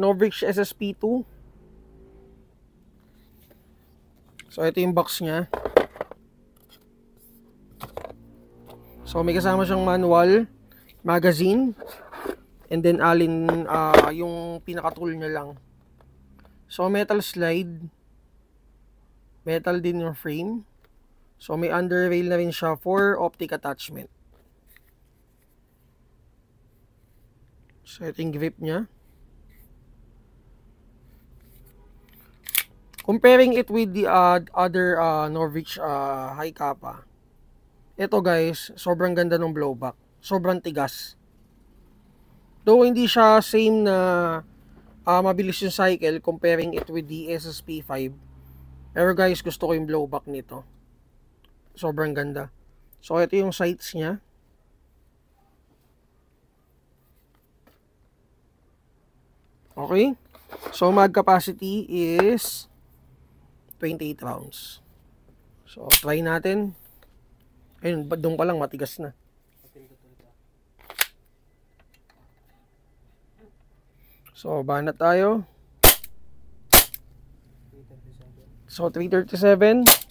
Norvich SSP2. So ito yung box niya. So may kasama siyang manual, magazine, and then yung pinaka-tool niya lang. So metal slide, metal din yung frame. So may underrail na rin siya for optic attachment. So ito yung grip niya. Comparing it with the other Norvich high kappa, ito guys, sobrang ganda ng blowback. Sobrang tigas. Though hindi siya same na mabilis yung cycle comparing it with the SSP5. Pero guys, gusto ko yung blowback nito. Sobrang ganda. So ito yung sights niya. Okay. So mag capacity is 28 rounds. So try natin. Ayun, doon pa lang matigas na. So banat tayo. So 337.